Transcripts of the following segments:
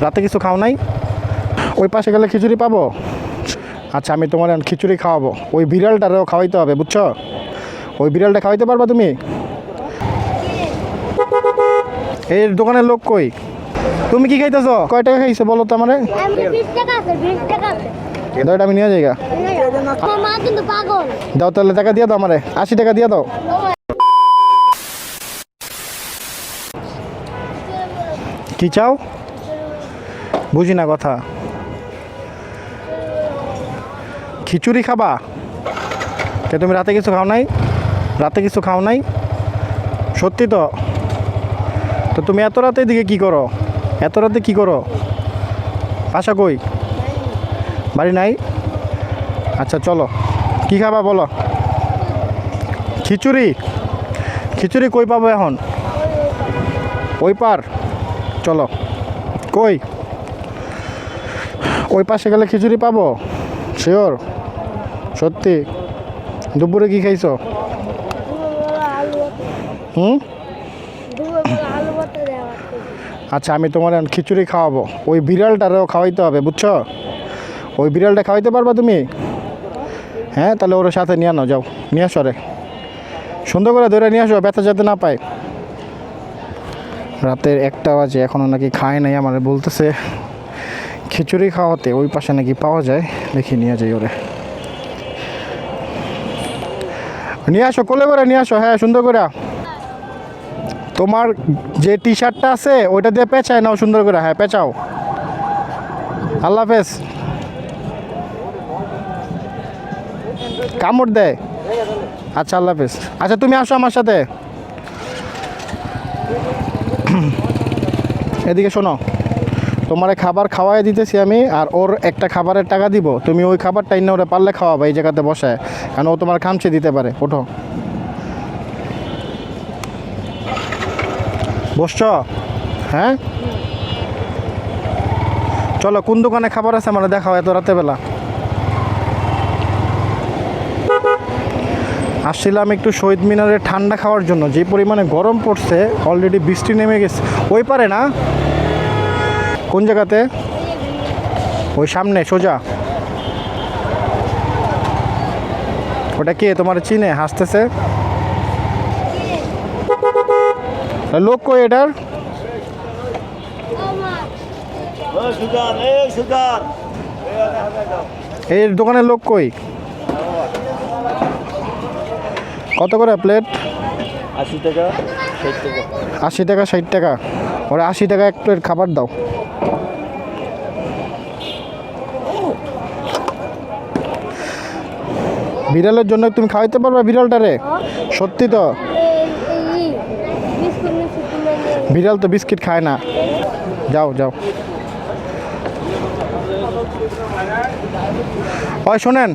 রাতে কিছু খাও নাই? ওই পাশে গেলে খিচুড়ি পাবো? আচ্ছা, আমি তোমার খিচুড়ি খাওয়াবো। ওই বিড়ালটারেও খাওয়াইতে হবে, বুঝছো? ওই বিড়ালটা খাওয়াইতে পারবা তুমি? এই দোকানের লোক কই? তুমি কি খাইতেছো? কয় টাকা খাইছো বলো তো আমারে? 20 টাকা আছে, 20 টাকা আছে। দাও, আমি নিয়ে যাইগা। আমার মা কিন্তু পাগল। দাও তাহলে, টাকা দিয়ে দাও আমারে, 80 টাকা দিয়ে দাও। কি চাও? বুঝি না কথা। খিচুড়ি খাবা? কে তুমি রাতে কিছু খাও নাই? রাতে কিছু খাও নাই? সত্যি তো? তো তুমি এত রাতে দিকে কি করো? এত রাতে কি করো? আশা কই? বাড়ি নাই? আচ্ছা চলো, কি খাবা বলো? খিচুড়ি? খিচুড়ি কই পাবো এখন? ওই পার? চলো। কই? ওই পাশে গেলে খিচুড়ি পাবো? শিওর? সত্যি? দুপুরে কি খাইছো? হুম? আচ্ছা, আমি তোমার খিচুড়ি খাওয়াবো। ওই বিড়ালটারেও খাওয়াইতে হবে, বুঝছো? ওই বিড়ালটা খাওয়াইতে পারবা তুমি? হ্যাঁ, তাহলে ওর সাথে নিয়ে নাও, যাও নিয়ে আসো রে। সুন্দর করে ধরে নিয়ে আসো, ব্যথা যাতে না পায়। রাতের 1টা বাজে, এখনও নাকি খায় নাই। আমার বলতেছে খিচুড়ি খাওয়াতে ওই পাশে নাকি পাওয়া যায়, দেখি নিয়ে যাই ওরে। নিয়ে আসো, কোলে করে নিয়ে আসো। হ্যাঁ, সুন্দর করে। তোমার যে টি শার্টটা আছে ওইটা দিয়ে পেঁচায় নাও সুন্দর করে। হ্যাঁ, পেঁচাও। আল্লাহ হাফেজ। কামড় দেয়? আচ্ছা, আল্লাহ হাফেজ। আচ্ছা, তুমি আসো আমার সাথে। এদিকে শোনো, তোমার খাবার খাওয়াই দিতেছি আমি, আর ওর একটা খাবারের টাকা দিব। তুমি ওই খাবারটা ইন্না ওরা পারলে খাওয়াবা এই জায়গাতে বসায়, কারণ ও তোমার খামচে দিতে পারে। ওঠো, বসছ? হ্যাঁ, চলো। কোন দোকানে খাবার আছে আমার দেখাও এত রাতে বেলা। আসছিলাম একটু শহীদ মিনারে ঠান্ডা খাওয়ার জন্য, যে পরিমাণে গরম পড়ছে, অলরেডি বৃষ্টি নেমে গেছে। ওই পারে না? কোন জায়গাতে? ওই সামনে সোজা। ওটা কে তোমার চিনে হাসতেছে? লোক কই এটার? এই দোকানের লোক কই? কত করে প্লেট? 80 টাকা, 60 টাকা। 80 টাকা, 60 টাকা। ওরা 80 টাকা এক প্লেট খাবার দাও। বিড়ালের জন্য তুমি খাওয়াইতে পারবে বিড়ালটারে? সত্যি তো? বিড়াল তো বিস্কিট খায় না। যাও যাও। ওই শোনেন,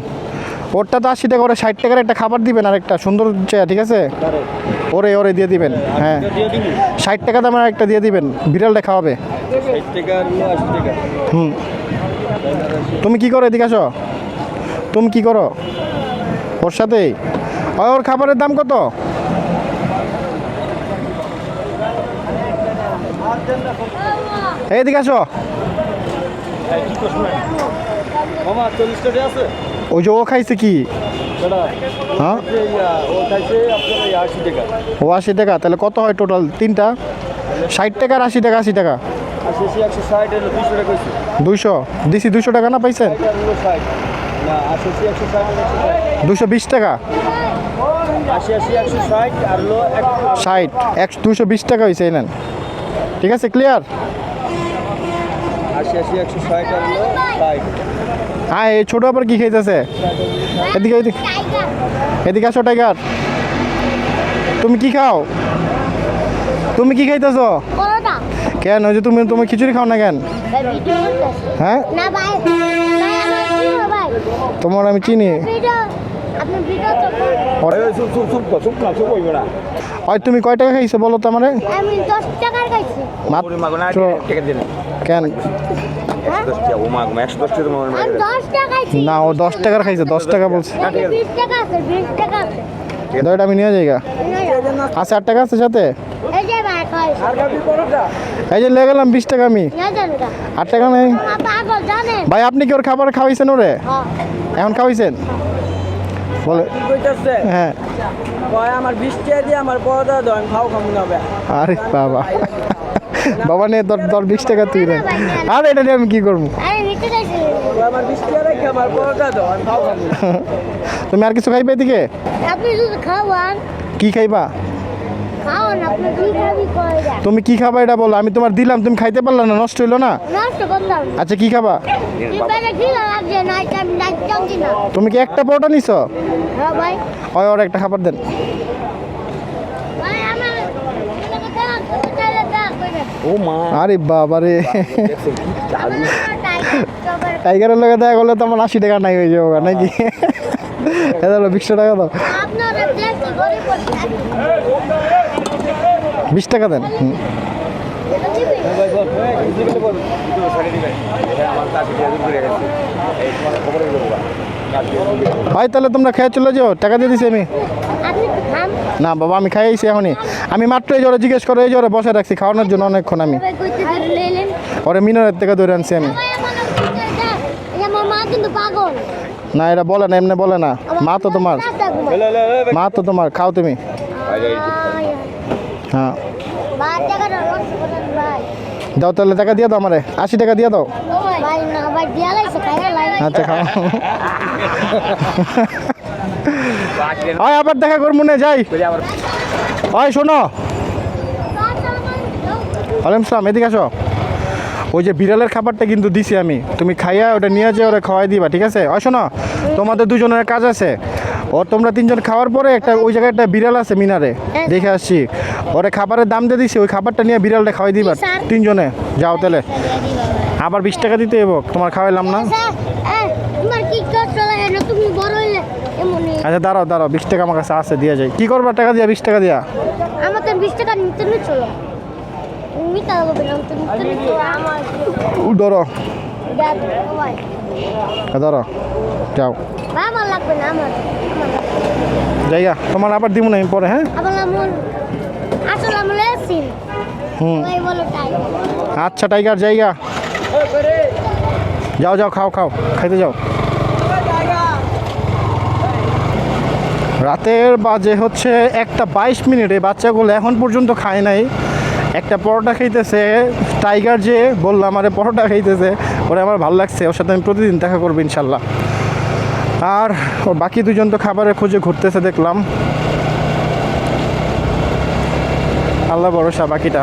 ওরটা তো 80 টাকা, ওরা 60 টাকার একটা খাবার দিবেন, আর একটা সুন্দর চেয়ার, ঠিক আছে? ওরে ওরে দিয়ে দিবেন। হ্যাঁ, 60 টাকা দামের একটা দিয়ে দিবেন, বিড়ালটা খাওয়াবে। 60 টাকা আর 80 টাকা। হুম। তুমি কি করো? এদিকে আসো। তুমি কি করো ওর সাথেই? ওর খাবারের দাম কত? এইদিকে আসো। মামা 40 টাকা আছে? ওই যে ও খাইছে কি? হ্যাঁ, ও খাইছে আপনার 80 টাকা। ও 80 টাকা। তাহলে কত হয় টোটাল? তিনটা 60 টাকা আর 80 টাকা। 80 টাকা 80 160 এর 200 টাকা কইছে। 200 দিছি। 200 টাকা না পাইছেন? এটা হলো 60 না 80 160 220 টাকা। 80 160 আর হলো 60 220 টাকা হয়েছে। নেন, ঠিক আছে, ক্লিয়ার। 80 160 আর হলো 60। হ্যাঁ, এই ছোটো আবার কি খাইতেছে? এদিকে এদিকে এদিকে আসো টাইগার। তুমি কি খাও? তুমি কি খাইতেছো? পরোটা। কেন? ওই যে তুমি খিচুড়ি খাও না কেন? হ্যাঁ, না ভাই, ভাই আমার চিনো ভাই। তোমার আমি চিনি। ভিডিও আপনি ভিডিও তো চুপ কইবে না। ওই তুমি কয় টাকা খাইছো বলো তো আমারে? আমি 10 টাকার খাইছি। মাত্র টাকা দিন। কেন? 110 টাকা। ও মা 110 টাকা মনে আমি 10 টাকা খাইছি। না, ও 10 টাকার খাইছে। 10 টাকা বলছে। 20 টাকা আছে, 20 টাকা আছে। দাও, আমি নিয়ে যাইগা। আছে 8 টাকা আছে সাথে। এই যে ভাই খাইছি। আর কাবি পরোটা এই যে লেগে গেলাম 20 টাকা আমি, নিয়ে যান এটা 8 টাকা নেই। আমার পাগল জানেন ভাই আপনি কি ওর খাবার খাওয়াইছেন ওরে? হ্যাঁ এখন খাওয়াইছেন? বলে কি কইতাছে হ্যাঁ। কয় আমার 20 টাকা দিয়ে আমার পরোটা দাও আমি খাও খামু না বে আরে বাবা, বাবা নে তোর 20 টাকা তুই রে। আর এটা নিয়ে আমি কি করবো? আরে নিতে চাইছি কয় আমার 20 টাকা রেখে আমার পরোটা দাও আমি খাও খামু না। তুমি আর কিছু খাইবে এদিকে? আপনি যদি খাওয়ান কি খাইবা? খাওয়ান আপনি দুই খাবি করে দেন তুমি কি খাবা এটা বলো, আমি তোমার দিলাম তুমি খাইতে পারলা না, নষ্ট হইলো না? নষ্ট করলাম আচ্ছা কি খাবা? কি বেড়ে কি লাগছে না আমি নাচ জানি না তুমি কি একটা পরোটা নিছো? হ্যাঁ ভাই ওই ওর একটা খাবার দেন। ভাই আমার এলাকা দাও চাইলে দাও করে ও মা আরে বাবা রে, আমার টাইগার সবার টাইগারের লগে দেখা করলে তো আমার 80 টাকা নাই হয়ে যাবে নাকি? এটা হলো 20 টাকা দাও, আপনারা দেখি গরিব পড়ছে 20 টাকা দেন। হুম। ভাই বল দিলে বল তো সারি দিবে আমার কাছে দিয়ে ঘুরে গেছে এই তোমার খবরে দেবো ভাই তাহলে তোমরা খেয়ে চলে যাও, টাকা দিয়ে দিছি আমি। আপনি তো খান না বাবা আমি খাইছি এখনই, আমি মাত্র এই জ্বরে জিজ্ঞেস করে এই জ্বরে বসে রাখছি খাওয়ানোর জন্য অনেকক্ষণ, আমি ভাই কইতে ধরে লেলেন ওরে মিনারের থেকে ধরে আনছি আমি। ভাই আমার আমার মা কিন্তু পাগল না এটা বলে না, এমনি বলে না, মা তো তোমার, মা তো তোমার, খাও তুমি। হ্যাঁ ভাই টাকাটা লস করেন ভাই দাও তাহলে টাকা দিয়ে দাও আমারে, 80 টাকা দিয়ে দাও। ভাই না ভাই দিয়া লাইছে খাইয়া লাই আচ্ছা খাও। হয় আবার দেখা করবো না, যাই। হয় শোনো, ওয়ালাইকুম সালাম, এদিকে আসো। ওই যে বিড়ালের খাবারটা কিন্তু দিছি আমি, তুমি খাইয়া ওটা নিয়ে যেয়ে ওরা খাওয়াই দিবা, ঠিক আছে? ওই শোনো, তোমাদের দুজনের কাজ আছে, ও তোমরা তিনজন খাওয়ার পরে একটা ওই জায়গায় একটা বিড়াল আছে মিনারে, দেখে আসছি, ওরে খাবারের দাম দিয়ে দিছি, ওই খাবারটা নিয়ে বিড়ালটা খাওয়াই দিবা তিনজনে। যাও তাহলে, আবার 20 টাকা দিতে এবো, তোমার খাওয়াইলাম না। তোমার কি কষ্ট লাগে না তুমি বড় হইলে এমনই আচ্ছা দাঁড়াও দাঁড়াও, 20 টাকা আমার কাছে আছে, দিয়ে যায়। কি করবা টাকা দিয়া, 20 টাকা দিয়া? আমার তো 20 টাকা নিতে নি চলো মিটা হবে না তো নিতে নি চলো আমার ধরো দাদ ভাই ধরো, যাও আমার লাগবে না আমার জায়গা তোমার আবার দিব না আমি পরে, হ্যাঁ? আবার আমার আসলে আমার লেসিন হুম ভাই বলো তাই আচ্ছা টাইগার জায়গা, যাও যাও খাও খাও, খাইতে যাও। রাতের বাজে হচ্ছে 1:22, এই বাচ্চাগুলো এখন পর্যন্ত খায় নাই। একটা পরোটা খাইতেছে, টাইগার যে বললাম আমারে পরোটা খাইতেছে, ওরা আমার ভালো লাগছে, ওর সাথে আমি প্রতিদিন দেখা করবো ইনশাল্লাহ। আর ওর বাকি দুজন তো খাবারের খোঁজে ঘুরতেছে দেখলাম, আল্লাহ ভরসা বাকিটা।